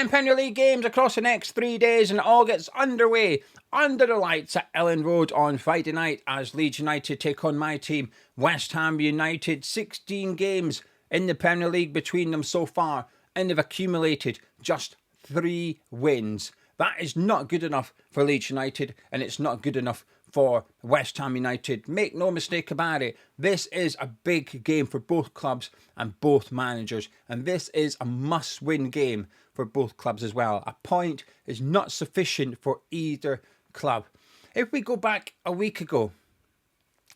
10 Premier League games across the next 3 days, and it all gets underway under the lights at Elland Road on Friday night as Leeds United take on my team, West Ham United. 16 games in the Premier League between them so far, and they've accumulated just 3 wins. That is not good enough for Leeds United, and it's not good enough for West Ham United. Make no mistake about it, this is a big game for both clubs and both managers, and this is a must-win game for both clubs as well. A point is not sufficient for either club. If we go back a week ago,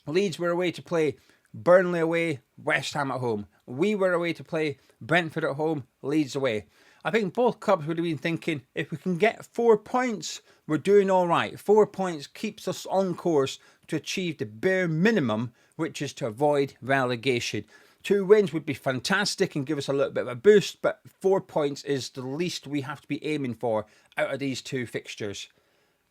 Leeds were away to play Burnley away, West Ham at home. We were away to play Brentford at home, Leeds away. I think both clubs would have been thinking, if we can get 4 points, we're doing all right. 4 points keeps us on course to achieve the bare minimum, which is to avoid relegation. 2 wins would be fantastic and give us a little bit of a boost, but 4 points is the least we have to be aiming for out of these 2 fixtures.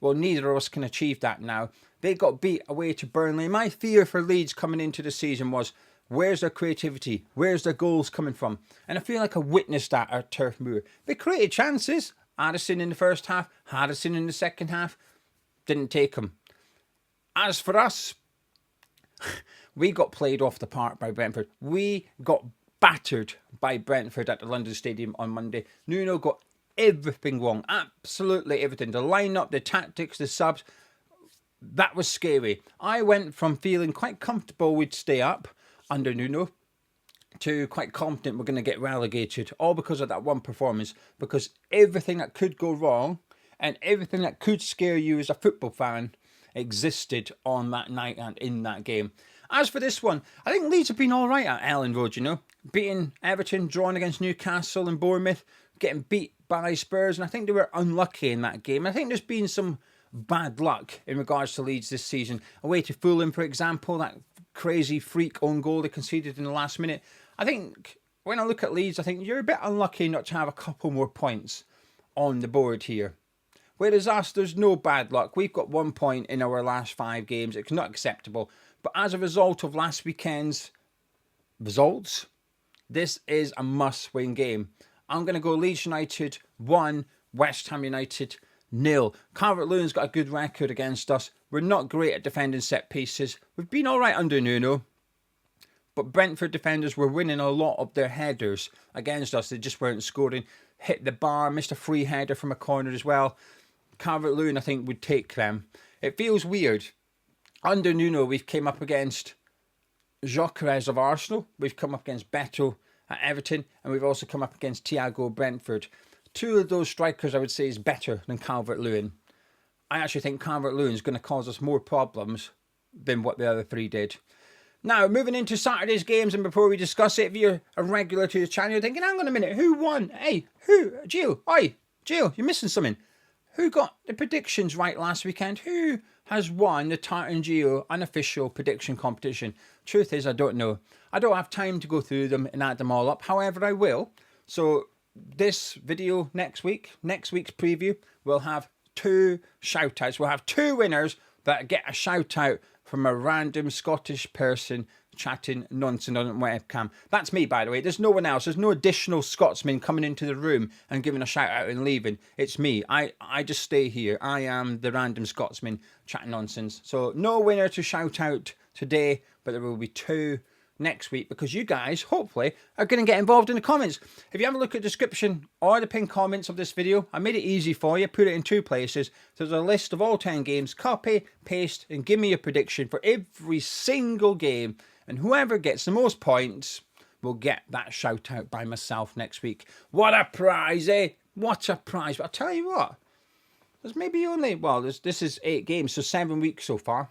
Well, neither of us can achieve that now. They got beat away to Burnley. My fear for Leeds coming into the season was, where's their creativity? Where's their goals coming from? And I feel like I witnessed that at Turf Moor. They created chances. Addison in the first half, Haddison in the second half. Didn't take them. As for us, we got played off the park by Brentford. We got battered by Brentford at the London Stadium on Monday. Nuno got everything wrong. Absolutely everything. The lineup, the tactics, the subs. That was scary. I went from feeling quite comfortable we'd stay up under Nuno to quite confident we're going to get relegated, all because of that one performance, because everything that could go wrong and everything that could scare you as a football fan existed on that night and in that game. As for this one, I think Leeds have been all right at Elland Road, you know, beating Everton, drawing against Newcastle and Bournemouth, getting beat by Spurs, and I think they were unlucky in that game. I think there's been some bad luck in regards to Leeds this season. Away to Fulham, for example, that crazy freak own goal they conceded in the last minute. I think when I look at Leeds, I think you're a bit unlucky not to have a couple more points on the board here. Whereas us, there's no bad luck. We've got 1 point in our last 5 games. It's not acceptable. But as a result of last weekend's results, this is a must-win game. I'm going to go Leeds United 1, West Ham United 0. Calvert-Lewin's got a good record against us. We're not great at defending set pieces. We've been all right under Nuno. But Brentford defenders were winning a lot of their headers against us. They just weren't scoring. Hit the bar, missed a free header from a corner as well. Calvert-Lewin, I think, would take them. It feels weird. Under Nuno, we've came up against Gyökeres of Arsenal. We've come up against Beto at Everton. And we've also come up against Thiago Brentford. 2 of those strikers, I would say, is better than Calvert-Lewin. I actually think Calvert-Lewin is going to cause us more problems than what the other 3 did. Now, moving into Saturday's games, and before we discuss it, if you're a regular to the channel, you're thinking, hang on a minute, who won? Hey, who? Gio. Oi, Gio, you're missing something. Who got the predictions right last weekend? Who has won the Tartan Gio unofficial prediction competition? Truth is, I don't know. I don't have time to go through them and add them all up. However, I will. So, this video next week's preview, we'll have 2 shout-outs. We'll have 2 winners that get a shout-out from a random Scottish person chatting nonsense on webcam. That's me, by the way. There's no one else. There's no additional Scotsman coming into the room and giving a shout out and leaving. It's me. I just stay here. I am the random Scotsman chatting nonsense. So no winner to shout out today, but there will be 2 next week, because you guys, hopefully, are going to get involved in the comments. If you have a look at the description or the pinned comments of this video, I made it easy for you. Put it in 2 places. So there's a list of all 10 games. Copy, paste, and give me a prediction for every single game. And whoever gets the most points will get that shout out by myself next week. What a prize, eh? What a prize. But I'll tell you what, there's maybe only, well, this is 8 games, so 7 weeks so far.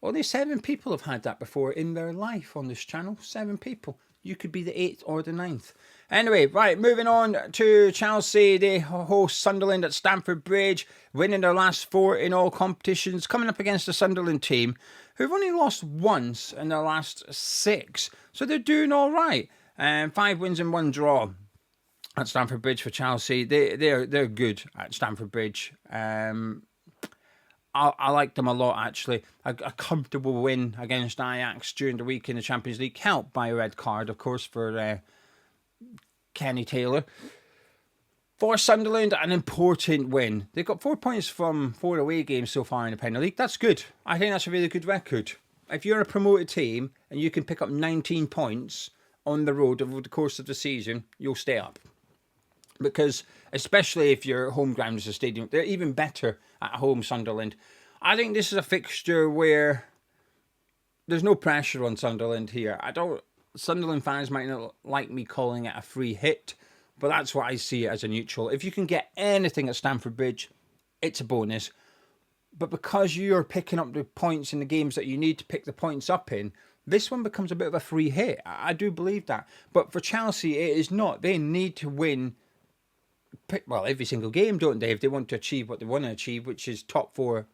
Only 7 people have had that before in their life on this channel. 7 people. You could be the 8th or the 9th. Anyway, right, moving on to Chelsea. They host Sunderland at Stamford Bridge, winning their last 4 in all competitions, coming up against the Sunderland team, who've only lost once in their last 6. So they're doing all right. 5 wins and 1 draw at Stamford Bridge for Chelsea. They're good at Stamford Bridge. I like them a lot, actually. A comfortable win against Ajax during the week in the Champions League, helped by a red card, of course, for Kenny Taylor. For Sunderland, an important win. They've got 4 points from 4 away games so far in the Premier League. That's good. I think that's a really good record. If you're a promoted team and you can pick up 19 points on the road over the course of the season, you'll stay up. Because, especially if your home ground is a stadium, they're even better at home, Sunderland. I think this is a fixture where there's no pressure on Sunderland here. Sunderland fans might not like me calling it a free hit, but that's what I see it as a neutral. If you can get anything at Stamford Bridge, it's a bonus. But because you're picking up the points in the games that you need to pick the points up in, this one becomes a bit of a free hit. I do believe that. But for Chelsea, it is not. They need to win, every single game, don't they, if they want to achieve what they want to achieve, which is top 4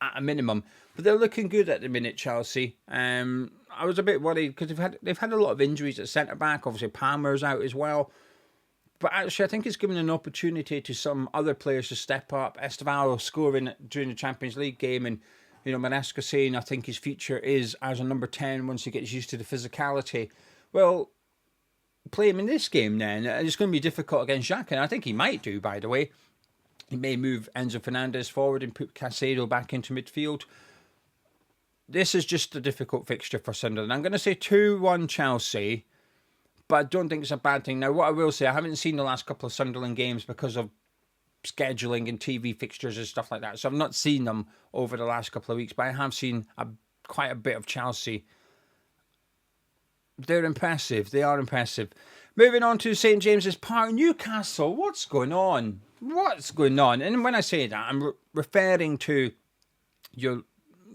at a minimum. But they're looking good at the minute, Chelsea. I was a bit worried because they've had a lot of injuries at centre-back. Obviously, Palmer's out as well. But actually, I think it's given an opportunity to some other players to step up. Estevao scoring during the Champions League game, and Manesca saying I think his future is as a number 10 once he gets used to the physicality. Well, play him in this game then. It's going to be difficult against Xhaka, and I think he might do, by the way. He may move Enzo Fernandez forward and put Caicedo back into midfield. This is just a difficult fixture for Sunderland. I'm going to say 2-1 Chelsea. But I don't think it's a bad thing. Now, what I will say, I haven't seen the last couple of Sunderland games because of scheduling and TV fixtures and stuff like that. So I've not seen them over the last couple of weeks. But I have seen quite a bit of Chelsea. They're impressive. They are impressive. Moving on to St James's Park. Newcastle, what's going on? What's going on? And when I say that, I'm referring to your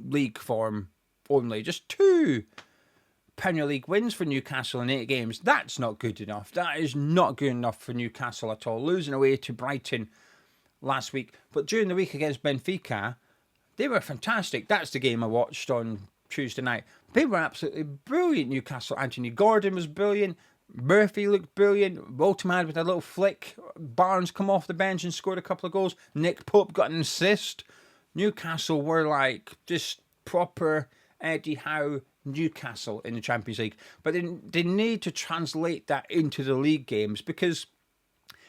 league form only. Just 2 Premier League wins for Newcastle in 8 games. That's not good enough. That is not good enough for Newcastle at all. Losing away to Brighton last week. But during the week against Benfica, they were fantastic. That's the game I watched on Tuesday night. They were absolutely brilliant, Newcastle. Anthony Gordon was brilliant. Murphy looked brilliant. Woltemade with a little flick. Barnes come off the bench and scored a couple of goals. Nick Pope got an assist. Newcastle were like just proper Eddie Howe Newcastle in the Champions League. But they need to translate that into the league games, because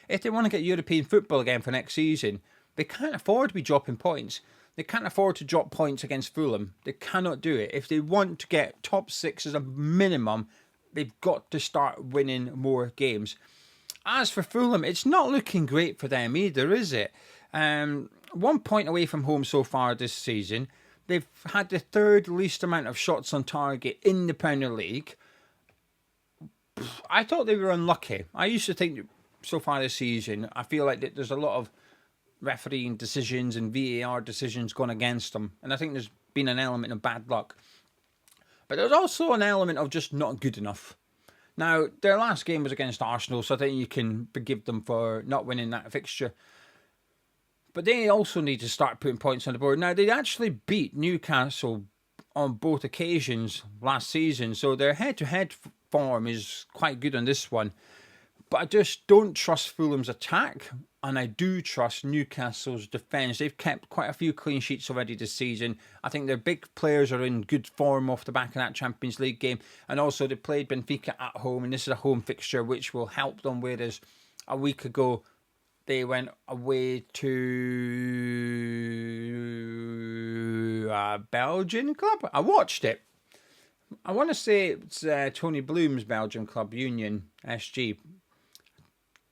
if they want to get European football again for next season, they can't afford to be dropping points. They can't afford to drop points against Fulham. They cannot do it. If they want to get top 6 as a minimum, they've got to start winning more games. As for Fulham, it's not looking great for them either, is it? 1 point away from home so far this season. They've had the 3rd least amount of shots on target in the Premier League. I thought they were unlucky. I used to think so far this season, I feel like there's a lot of refereeing decisions and VAR decisions gone against them. And I think there's been an element of bad luck. But there's also an element of just not good enough. Now, their last game was against Arsenal, so I think you can forgive them for not winning that fixture. But they also need to start putting points on the board. Now, they actually beat Newcastle on both occasions last season, so their head-to-head form is quite good on this one. But I just don't trust Fulham's attack, and I do trust Newcastle's defence. They've kept quite a few clean sheets already this season. I think their big players are in good form off the back of that Champions League game. And also, they played Benfica at home, and this is a home fixture which will help them, whereas a week ago they went away to a Belgian club. I watched it. I want to say it's Tony Bloom's Belgian club, Union SG.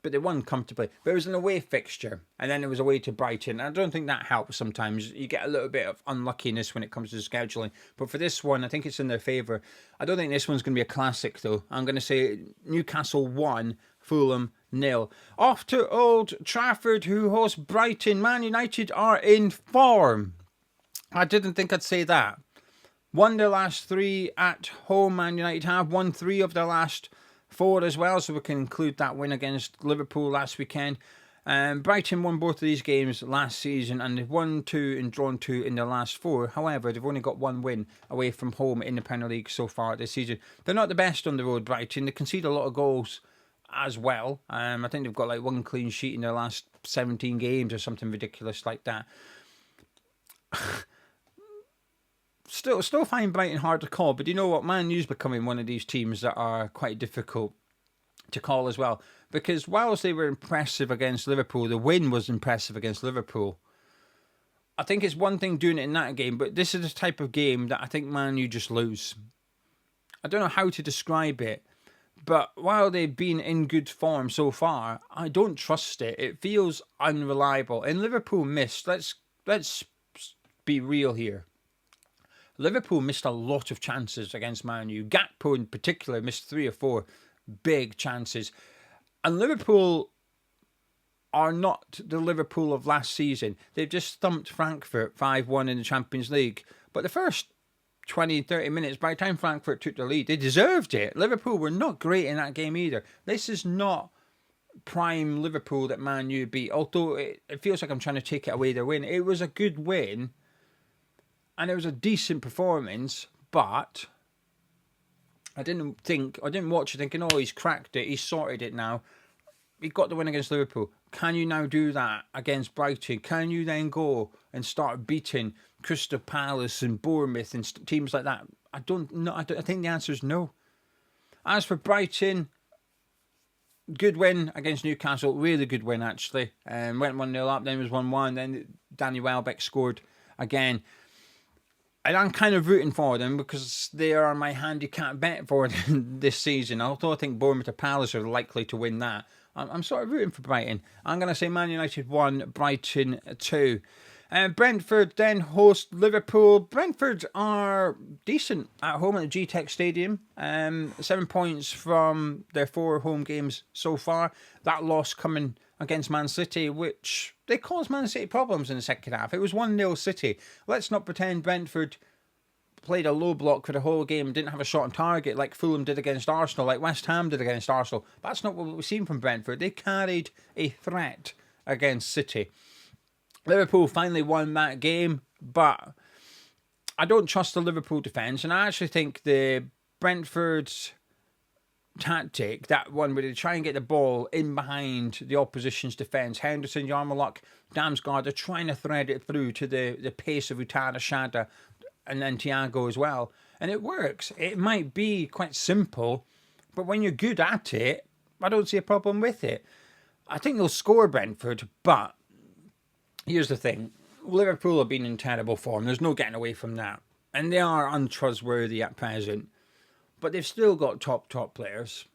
But they won comfortably. But it was an away fixture. And then it was away to Brighton. I don't think that helps sometimes. You get a little bit of unluckiness when it comes to scheduling. But for this one, I think it's in their favour. I don't think this one's going to be a classic, though. I'm going to say Newcastle 1, Fulham 0. Off to Old Trafford, who hosts Brighton. Man United are in form. I didn't think I'd say that. Won their last 3 at home. Man United have won 3 of their last 4 as well, so we can include that win against Liverpool last weekend. Brighton won both of these games last season, and they've won 2 and drawn 2 in their last 4. However, they've only got 1 win away from home in the Premier League so far this season. They're not the best on the road, Brighton. They concede a lot of goals as well. I think they've got like 1 clean sheet in their last 17 games or something ridiculous like that. Still find Brighton hard to call, but you know what? Man U's becoming one of these teams that are quite difficult to call as well. Because whilst they were impressive against Liverpool, the win was impressive against Liverpool. I think it's one thing doing it in that game, but this is the type of game that I think Man U just lose. I don't know how to describe it, but while they've been in good form so far, I don't trust it. It feels unreliable. And Liverpool missed. Let's be real here. Liverpool missed a lot of chances against Man U. Gakpo in particular missed 3 or 4 big chances. And Liverpool are not the Liverpool of last season. They've just thumped Frankfurt 5-1 in the Champions League. But the first 20, 30 minutes, by the time Frankfurt took the lead, they deserved it. Liverpool were not great in that game either. This is not prime Liverpool that Man U beat. Although it feels like I'm trying to take it away their win. It was a good win. And it was a decent performance, but I didn't watch it thinking, oh, he's cracked it, he's sorted it now. He got the win against Liverpool. Can you now do that against Brighton? Can you then go and start beating Crystal Palace and Bournemouth and teams like that? I don't know. I think the answer is no. As for Brighton, good win against Newcastle. Really good win, actually. Went 1-0 up, then it was 1-1. Then Danny Welbeck scored again. And I'm kind of rooting for them because they are my handicap bet for this season. Although I think Bournemouth or Palace are likely to win that, I'm sort of rooting for Brighton. I'm going to say Man United 1, Brighton 2. Brentford then host Liverpool. Brentford are decent at home at the GTEC Stadium. 7 points from their 4 home games so far. That loss coming against Man City, which they caused Man City problems in the second half. It was 1-0 City. Let's not pretend Brentford played a low block for the whole game, didn't have a shot on target like Fulham did against Arsenal, like West Ham did against Arsenal. That's not what we've seen from Brentford. They carried a threat against City. Liverpool finally won that game, but I don't trust the Liverpool defence, and I actually think the Brentford's tactic, that one where they try and get the ball in behind the opposition's defence, Henderson, Yarmouk, Damsgaard, they're trying to thread it through to the pace of Utana, Shada, and then Thiago as well. And it works. It might be quite simple, but when you're good at it, I don't see a problem with it. I think they'll score Brentford, but here's the thing. Liverpool have been in terrible form. There's no getting away from that. And they are untrustworthy at present. But they've still got top players.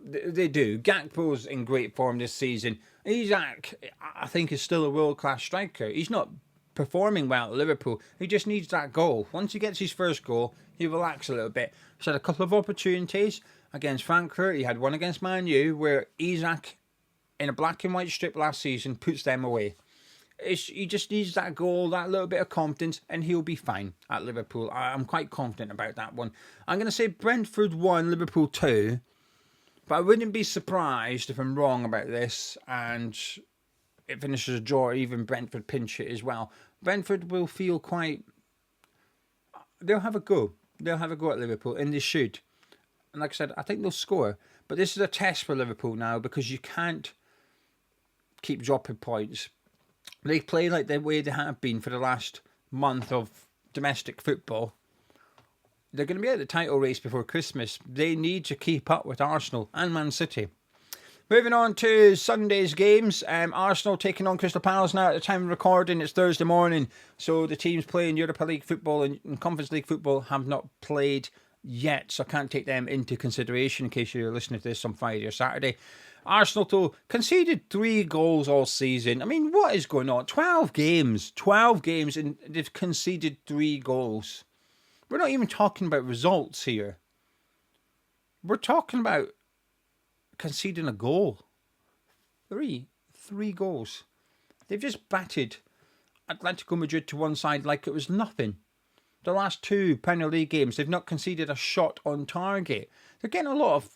They do. Gakpo's in great form this season. Isak, I think, is still a world-class striker. He's not performing well at Liverpool. He just needs that goal. Once he gets his first goal, he relax a little bit. He's had a couple of opportunities against Frankfurt. He had one against Man U, where Isak, in a black and white strip last season, puts them away. He just needs that goal, that little bit of confidence, and he'll be fine at Liverpool. I'm quite confident about that one. I'm going to say Brentford 1, Liverpool 2. But I wouldn't be surprised if I'm wrong about this and it finishes a draw, or even Brentford pinch it as well. Brentford will feel quite... They'll have a go. They'll have a go at Liverpool, and they should. And like I said, I think they'll score. But this is a test for Liverpool now because you can't keep dropping points. They play like the way they have been for the last month of domestic football. They're going to be at the title race before Christmas. They need to keep up with Arsenal and Man City. Moving on to Sunday's games. Arsenal taking on Crystal Palace now. At the time of recording, it's Thursday morning. So the teams playing Europa League football and Conference League football have not played yet. So I can't take them into consideration in case you're listening to this on Friday or Saturday. Arsenal, though, conceded 3 goals all season. I mean, what is going on? 12 games, and they've conceded 3 goals. We're not even talking about results here. We're talking about conceding a goal. 3 goals. They've just batted Atletico Madrid to one side like it was nothing. The last 2 Premier League games, they've not conceded a shot on target. They're getting a lot of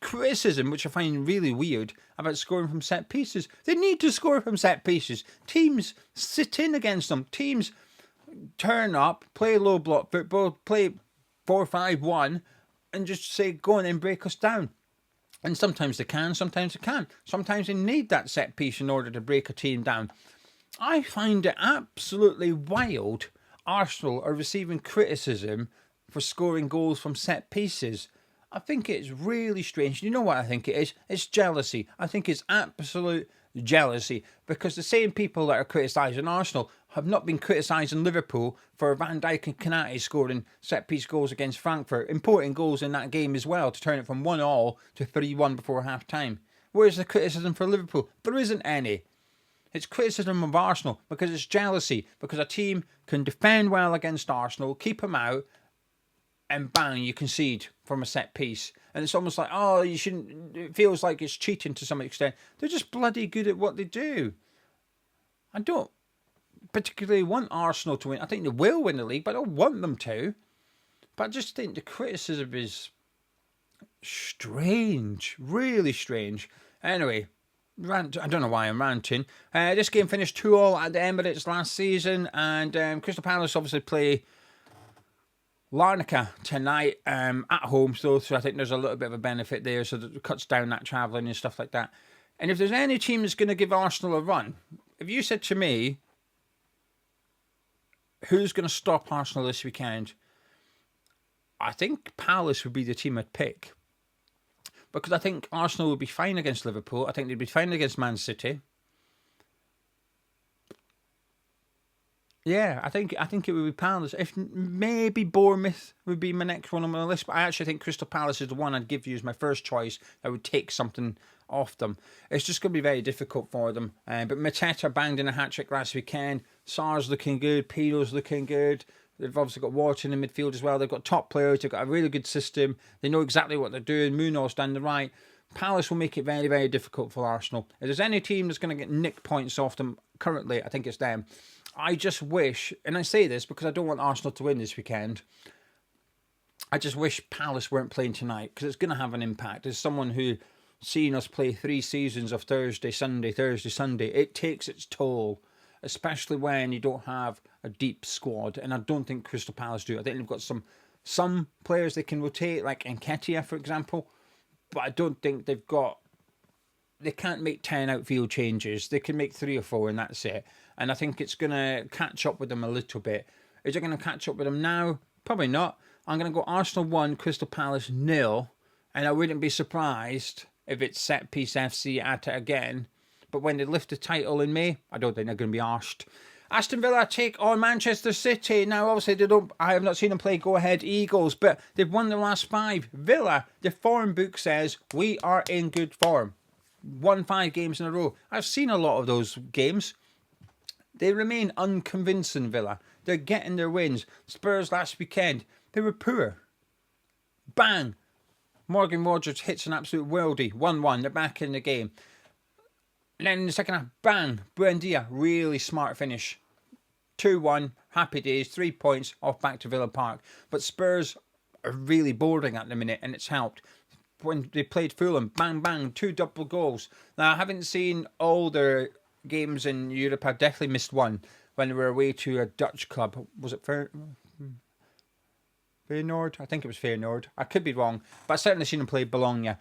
criticism, which I find really weird, about scoring from set pieces. They need to score from set pieces. Teams sit in against them. Teams turn up, play low block football, play 4-5-1, and just say, go on and break us down. And sometimes they can, sometimes they can't. Sometimes they need that set piece in order to break a team down. I find it absolutely wild Arsenal are receiving criticism for scoring goals from set pieces. I think it's really strange. You know what I think it is? It's jealousy. I think it's absolute jealousy, because the same people that are criticising Arsenal have not been criticising Liverpool for Van Dijk and Konate scoring set-piece goals against Frankfurt, important goals in that game as well, to turn it from 1-1 to 3-1 before half-time. Where's the criticism for Liverpool? There isn't any. It's criticism of Arsenal because it's jealousy, because a team can defend well against Arsenal, keep them out, and bang, you concede from a set piece. And it's almost like, oh, you shouldn't. It feels like it's cheating to some extent. They're just bloody good at what they do. I don't particularly want Arsenal to win. I think they will win the league, but I don't want them to. But I just think the criticism is strange, really strange. Anyway, I don't know why I'm ranting. This game finished 2-2 at the Emirates last season, and Crystal Palace obviously play Larnaca tonight at home, so I think there's a little bit of a benefit there, so that it cuts down that travelling and stuff like that. And if there's any team that's going to give Arsenal a run, if you said to me, who's going to stop Arsenal this weekend, I think Palace would be the team I'd pick. Because I think Arsenal would be fine against Liverpool. I think they'd be fine against Man City. Yeah, I think it would be Palace. If maybe Bournemouth would be my next one on my list, but I actually think Crystal Palace is the one I'd give you as my first choice. I would take something off them. It's just going to be very difficult for them. But Mateta banged in a hat-trick last weekend. Sarr's looking good. Piro's looking good. They've obviously got Wharton in midfield as well. They've got top players. They've got a really good system. They know exactly what they're doing. Munoz down the right. Palace will make it very, very difficult for Arsenal. If there's any team that's going to get nick points off them currently, I think it's them. I just wish, and I say this because I don't want Arsenal to win this weekend, I just wish Palace weren't playing tonight, because it's going to have an impact. As someone who seen us play 3 seasons of Thursday, Sunday, it takes its toll, especially when you don't have a deep squad, and I don't think Crystal Palace do. I think they've got some players they can rotate, like Nketiah, for example, but I don't think they can't make 10 outfield changes. They can make 3 or 4 and that's it. And I think it's going to catch up with them a little bit. Is it going to catch up with them now? Probably not. I'm going to go Arsenal 1, Crystal Palace 0. And I wouldn't be surprised if it's Set Piece FC at it again. But when they lift the title in May, I don't think they're going to be arsed. Aston Villa take on Manchester City. Now, obviously, I have not seen them play go-ahead Eagles, but they've won the last 5. Villa, the form book says, we are in good form. Won 5 games in a row. I've seen a lot of those games. They remain unconvincing, Villa. They're getting their wins. Spurs last weekend, they were poor. Bang! Morgan Rogers hits an absolute worldie. 1-1, they're back in the game. And then in the second half, bang! Buendia, really smart finish. 2-1, happy days, 3 points off back to Villa Park. But Spurs are really boring at the minute, and it's helped. When they played Fulham, bang, bang, 2 double goals. Now, I haven't seen all their games in Europe. I definitely missed one when they were away to a Dutch club. Was it Feyenoord? I think it was Feyenoord. I could be wrong, but I've certainly seen them play Bologna.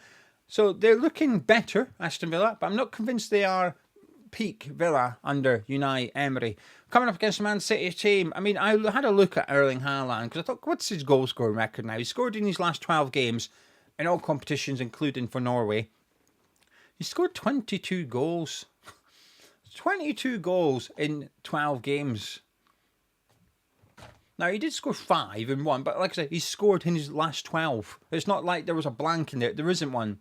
So they're looking better, Aston Villa, but I'm not convinced they are peak Villa under Unai Emery. Coming up against the Man City team, I mean, I had a look at Erling Haaland, because I thought, what's his goal scoring record now? He scored in his last 12 games in all competitions, including for Norway. He scored 22 goals. 22 goals in 12 games. Now, he did score 5 in 1, but like I said, he scored in his last 12. It's not like there was a blank in there. There isn't one.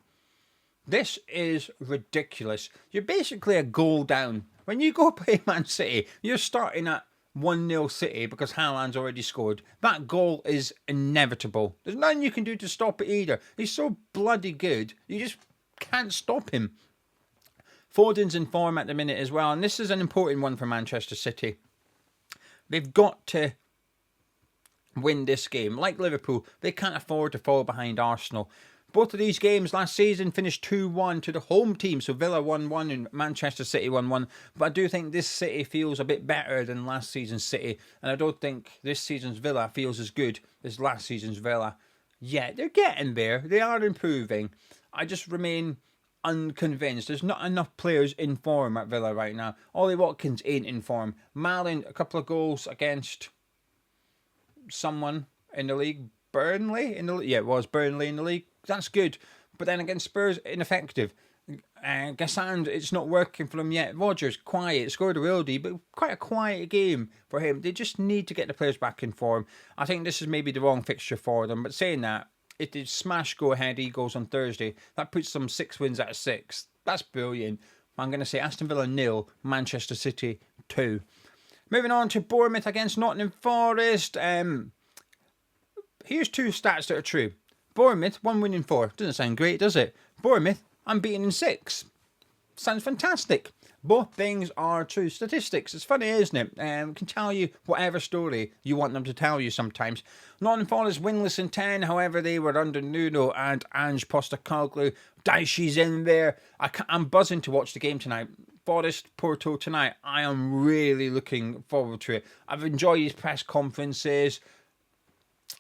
This is ridiculous. You're basically a goal down. When you go play Man City, you're starting at 1-0 City because Haaland's already scored. That goal is inevitable. There's nothing you can do to stop it either. He's so bloody good, you just can't stop him. Foden's in form at the minute as well, and this is an important one for Manchester City. They've got to win this game. Like Liverpool, they can't afford to fall behind Arsenal. Both of these games last season finished 2-1 to the home team, so Villa 1-1 and Manchester City 1-1. But I do think this City feels a bit better than last season's City, and I don't think this season's Villa feels as good as last season's Villa. Yeah, they're getting there. They are improving. I just remain unconvinced. There's not enough players in form at Villa right now. Ollie Watkins ain't in form. Malin, a couple of goals against someone in the league. Burnley in the league. Yeah, it was Burnley in the league. That's good. But then against Spurs, ineffective. Gassand, it's not working for him yet. Rodgers, quiet, scored a worldie, but quite a quiet game for him. They just need to get the players back in form. I think this is maybe the wrong fixture for them, but saying that, it did smash go-ahead Eagles on Thursday. That puts them 6 wins out of 6. That's brilliant. I'm going to say Aston Villa 0, Manchester City 2. Moving on to Bournemouth against Nottingham Forest. Here's 2 stats that are true. Bournemouth, 1 win in 4. Doesn't sound great, does it? Bournemouth, unbeaten in 6. Sounds fantastic. Both things are true statistics. It's funny, isn't it? Can tell you whatever story you want them to tell you sometimes. Nottingham Forest winless in 10. However, they were under Nuno and Ange Postecoglou. Dyche's in there. I'm buzzing to watch the game tonight. Forest Porto tonight. I am really looking forward to it. I've enjoyed his press conferences.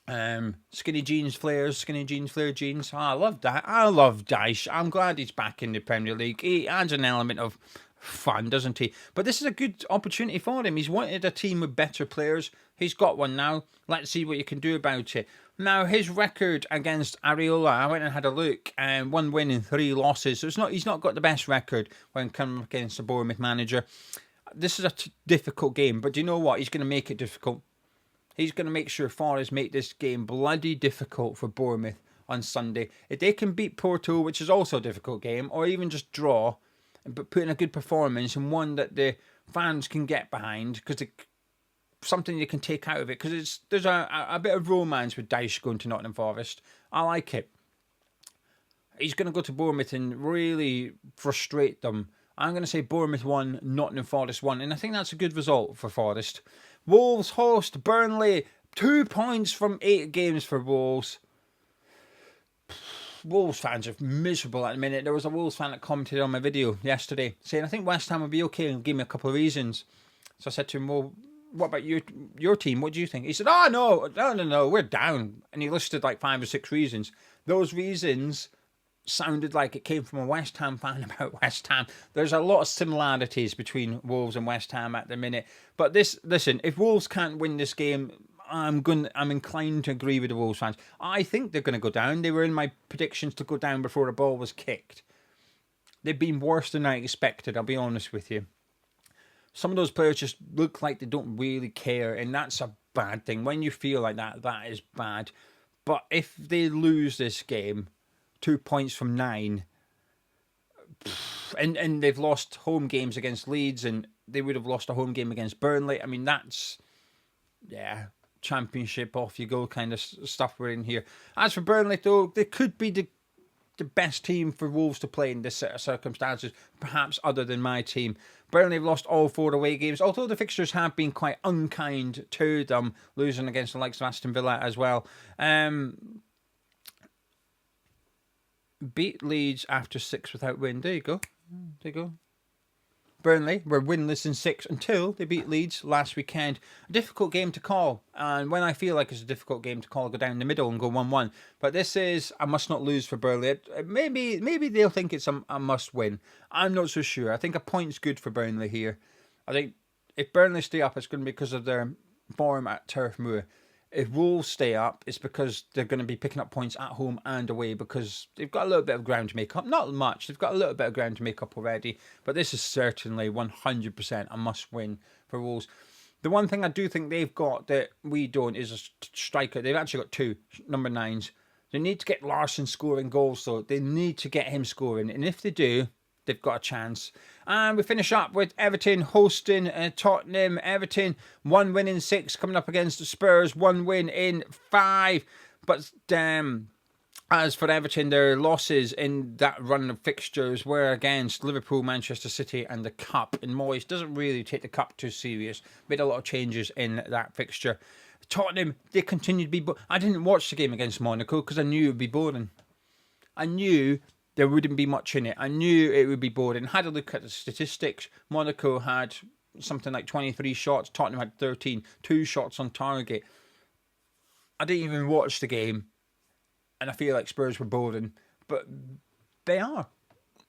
Skinny jeans flares, flare jeans. Oh, I love that. I love Dyche. I'm glad he's back in the Premier League. He adds an element of fun, doesn't he? But this is a good opportunity for him. He's wanted a team with better players. He's got one now. Let's see what you can do about it. Now, his record against Areola, I went and had a look, and 1 win and 3 losses. So he's not got the best record when coming against the Bournemouth manager. This is a difficult game, but do you know what? He's going to make it difficult. He's going to make sure Forest make this game bloody difficult for Bournemouth on Sunday. If they can beat Porto, which is also a difficult game, or even just draw, but put in a good performance and one that the fans can get behind, because something you can take out of it, because there's a bit of romance with Dyche going to Nottingham Forest. I like it. He's going to go to Bournemouth and really frustrate them. I'm going to say Bournemouth 1, Nottingham Forest 1, and I think that's a good result for Forest. Wolves host Burnley. 2 points from 8 games for Wolves. Wolves fans are miserable at the minute. There was a Wolves fan that commented on my video yesterday saying, I think West Ham will be okay, and gave me a couple of reasons. So I said to him, well, what about your team? What do you think? He said, oh, no, we're down. And he listed like 5 or 6 reasons. Those reasons sounded like it came from a West Ham fan about West Ham. There's a lot of similarities between Wolves and West Ham at the minute. But listen, if Wolves can't win this game, I'm inclined to agree with the Wolves fans. I think they're going to go down. They were in my predictions to go down before the ball was kicked. They've been worse than I expected, I'll be honest with you. Some of those players just look like they don't really care, and that's a bad thing. When you feel like that, that is bad. But if they lose this game, 2 points from 9, and they've lost home games against Leeds, and they would have lost a home game against Burnley. I mean, that's, championship off you go kind of stuff we're in here. As for Burnley, though, they could be the best team for Wolves to play in this set of circumstances, perhaps other than my team. Burnley have lost all 4 away games, although the fixtures have been quite unkind to them, losing against the likes of Aston Villa as well. Beat Leeds after 6 without win. There you go. Burnley were winless in 6 until they beat Leeds last weekend. A difficult game to call, and when I feel like it's a difficult game to call, I'll go down the middle and go 1-1. But this is a must not lose for Burnley. Maybe they'll think it's a must win. I'm not so sure. I think a point's good for Burnley here. I think if Burnley stay up, it's going to be because of their form at Turf Moor. If Wolves stay up, it's because they're going to be picking up points at home and away, because they've got a little bit of ground to make up. Not much. They've got a little bit of ground to make up already. But this is certainly 100% a must-win for Wolves. The one thing I do think they've got that we don't is a striker. They've actually got 2 number 9s. They need to get Larsson scoring goals, though. They need to get him scoring. And if they do, they've got a chance. And we finish up with Everton hosting Tottenham. Everton, 1 win in 6, coming up against the Spurs, 1 win in 5. But as for Everton, their losses in that run of fixtures were against Liverpool, Manchester City and the Cup. And Moyes doesn't really take the Cup too serious. Made a lot of changes in that fixture. Tottenham, they continue to be... I didn't watch the game against Monaco because I knew it would be boring. I knew there wouldn't be much in it. I knew it would be boring. Had a look at the statistics. Monaco had something like 23 shots. Tottenham had 13. 2 shots on target. I didn't even watch the game. And I feel like Spurs were boring. But they are.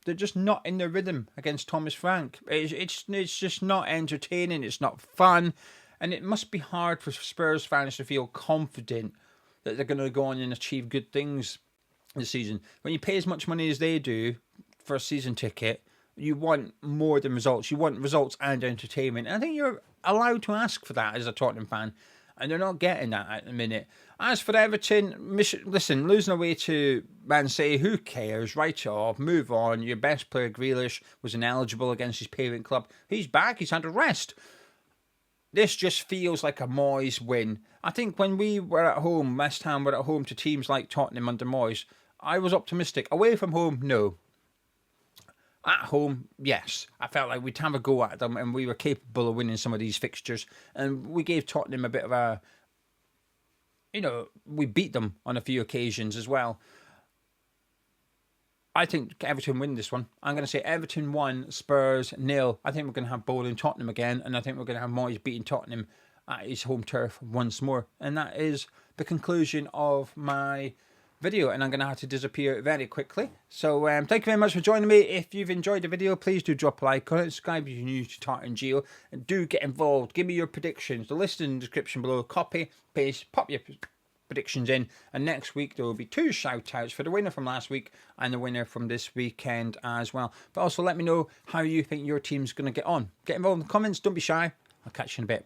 They're just not in their rhythm against Thomas Frank. It's just not entertaining. It's not fun. And it must be hard for Spurs fans to feel confident that they're going to go on and achieve good things this season. When you pay as much money as they do for a season ticket, you want more than results. You want results and entertainment. And I think you're allowed to ask for that as a Tottenham fan, and they're not getting that at the minute. As for Everton, listen, losing away to Man City, who cares? Write it off, move on. Your best player, Grealish, was ineligible against his parent club. He's back, he's had a rest. This just feels like a Moyes win. I think when we were at home, West Ham were at home to teams like Tottenham under Moyes, I was optimistic. Away from home, no. At home, yes. I felt like we'd have a go at them and we were capable of winning some of these fixtures. And we gave Tottenham a bit of a... we beat them on a few occasions as well. I think Everton win this one. I'm going to say Everton 1, Spurs 0. I think we're going to have bowling Tottenham again, and I think we're going to have Moyes beating Tottenham at his home turf once more. And that is the conclusion of my video, and I'm going to have to disappear very quickly. So thank you very much for joining me. If you've enjoyed the video, please do drop a like on it, subscribe if you're new to Tartan Geo, and do get involved. Give me your predictions. The list in the description below. Copy, paste, pop your predictions in, and next week there will be 2 shout outs for the winner from last week and the winner from this weekend as well. But also let me know how you think your team's going to get on. Get involved in the comments, don't be shy. I'll catch you in a bit.